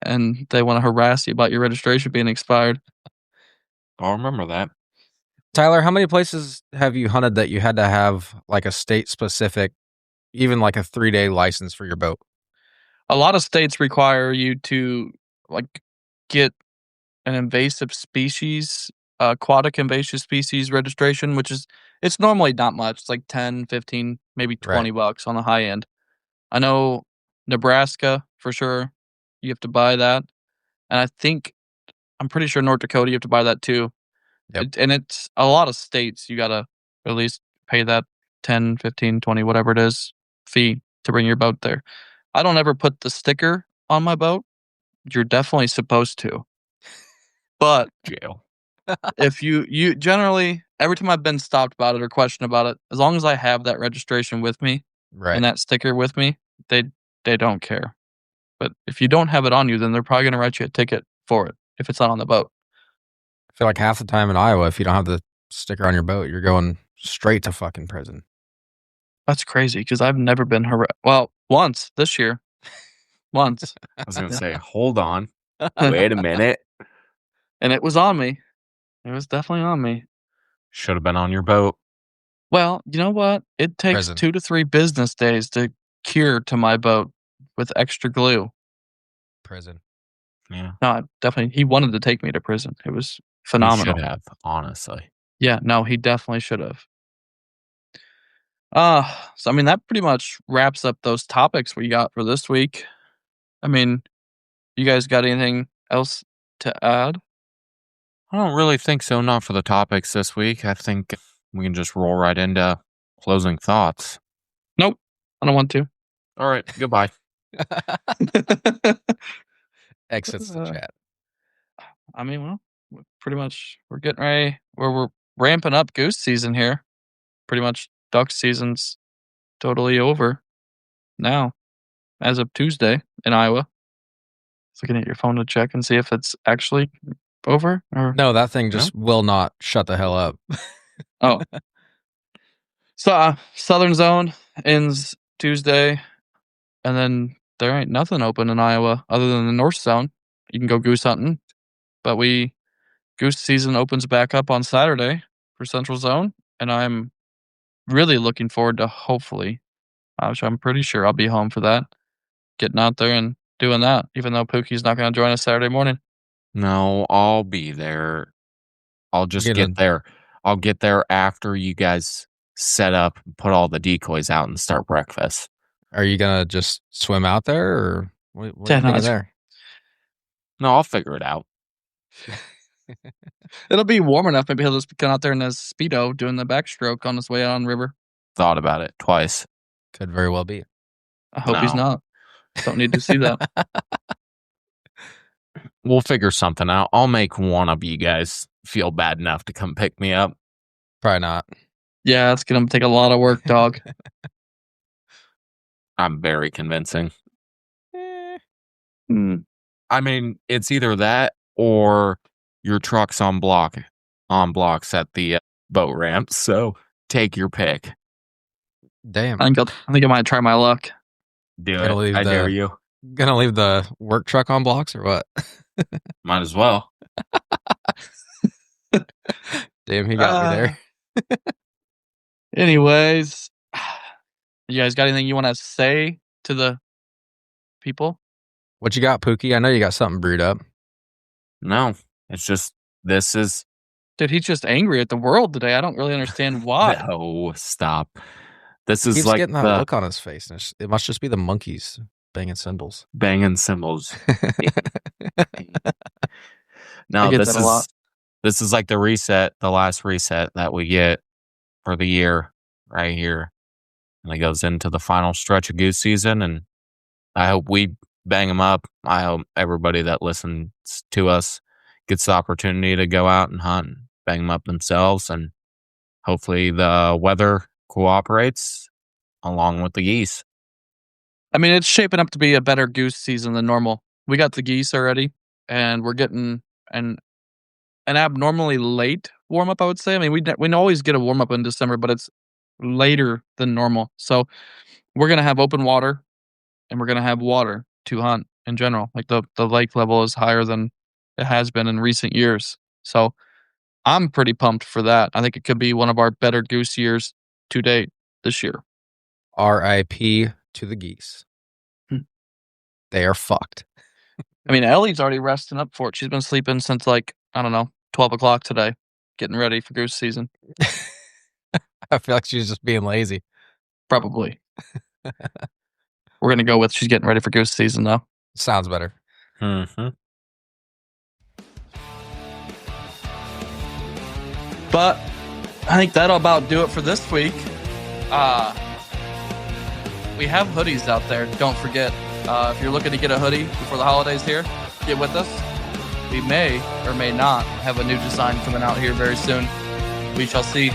and they want to harass you about your registration being expired. I'll remember that. Tyler, how many places have you hunted that you had to have like a state specific even like a 3-day license for your boat. A lot of states require you to like get an invasive species, aquatic invasive species registration, which is, it's normally not much. It's like 10, 15, maybe $20 on the high end. I know Nebraska for sure. You have to buy that. And I'm pretty sure North Dakota, you have to buy that too. Yep. And it's a lot of states. You got to at least pay that 10, 15, 20, whatever it is, fee to bring your boat there. I don't ever put the sticker on my boat. You're definitely supposed to. But Jail. if you generally, every time I've been stopped about it or questioned about it, as long as I have that registration with me Right. and that sticker with me, they don't care. But if you don't have it on you, then they're probably going to write you a ticket for it if it's not on the boat. I feel like half the time in Iowa, if you don't have the sticker on your boat, you're going straight to fucking prison. That's crazy because I've never been harassed. Well, once this year. Once. I was going to say, hold on. Wait a minute. And it was on me. It was definitely on me. Should have been on your boat. Well, you know what? It takes Prison. 2 to 3 business days to cure to my boat with extra glue. Prison. Yeah. No, definitely. He wanted to take me to prison. It was phenomenal. He should have, honestly. Yeah, no, he definitely should have. So I mean, that pretty much wraps up those topics we got for this week. I mean, you guys got anything else to add? I don't really think so. Not for the topics this week. I think we can just roll right into closing thoughts. Nope, I don't want to. All right. Goodbye. Exits the chat. I mean, well, pretty much we're getting ready. We're ramping up goose season here. Pretty much duck season's totally over now, as of Tuesday in Iowa. Looking at your phone to check and see if it's actually over. Or No, that thing just will not shut the hell up. oh, so Southern Zone ends Tuesday, and then there ain't nothing open in Iowa other than the North Zone. You can go goose hunting, but goose season opens back up on Saturday for Central Zone, and I'm really looking forward to hopefully, which I'm pretty sure I'll be home for that, getting out there and doing that, even though Pookie's not going to join us Saturday morning. No, I'll be there. I'll just get there. I'll get there after you guys set up, put all the decoys out, and start breakfast. Are you going to just swim out there, or what are you thinking there? No, I'll figure it out. It'll be warm enough. Maybe he'll just be out there in his Speedo doing the backstroke on his way out on river. Thought about it twice. Could very well be. I hope he's not. Don't need to see that. We'll figure something out. I'll make one of you guys feel bad enough to come pick me up. Probably not. Yeah, it's going to take a lot of work, dog. I'm very convincing. Hmm. I mean, it's either that or your truck's on blocks at the boat ramp. So take your pick. Damn. I think I might try my luck. Do it. I dare you. Gonna leave the work truck on blocks or what? Might as well. Damn, he got me there. Anyways, you guys got anything you want to say to the people? What you got, Pookie? I know you got something brewed up. No, it's just this is. Dude, he's just angry at the world today. I don't really understand why. No, stop. This is Keeps like getting that look on his face. And it must just be the monkeys banging cymbals. Banging cymbals. No, this is like the last reset that we get for the year right here. And it goes into the final stretch of goose season. And I hope we bang them up. I hope everybody that listens to us gets the opportunity to go out and hunt and bang them up themselves. And hopefully the weather cooperates along with the geese. I mean, it's shaping up to be a better goose season than normal. We got the geese already, and we're getting an abnormally late warm up, I would say. I mean, we always get a warm up in December, but it's later than normal. So we're gonna have open water, and we're gonna have water to hunt in general. Like the lake level is higher than it has been in recent years. So I'm pretty pumped for that. I think it could be one of our better goose years to date this year. R.I.P. to the geese. They are fucked. I mean, Ellie's already resting up for it. She's been sleeping since 12 o'clock today, getting ready for goose season. I feel like she's just being lazy. Probably. We're going to go with she's getting ready for goose season, though. Sounds better. Mm-hmm. But I think that'll about do it for this week. We have hoodies out there. Don't forget, if you're looking to get a hoodie before the holidays here, get with us. We may or may not have a new design coming out here very soon. We shall see.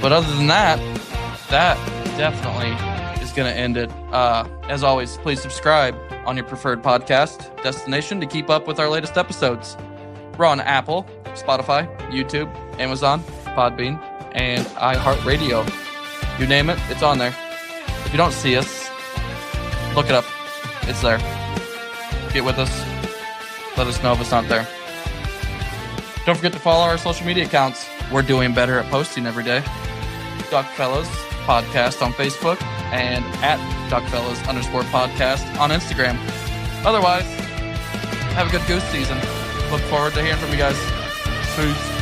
But other than that, that definitely is going to end it. As always, please subscribe on your preferred podcast destination to keep up with our latest episodes. We're on Apple, Spotify, YouTube, Amazon, Podbean, and iHeartRadio. You name it, it's on there. If you don't see us, look it up. It's there. Get with us. Let us know if it's not there. Don't forget to follow our social media accounts. We're doing better at posting every day. DuckFellas Podcast on Facebook and at DuckFellas_podcast on Instagram. Otherwise, have a good goose season. Look forward to hearing from you guys. Peace.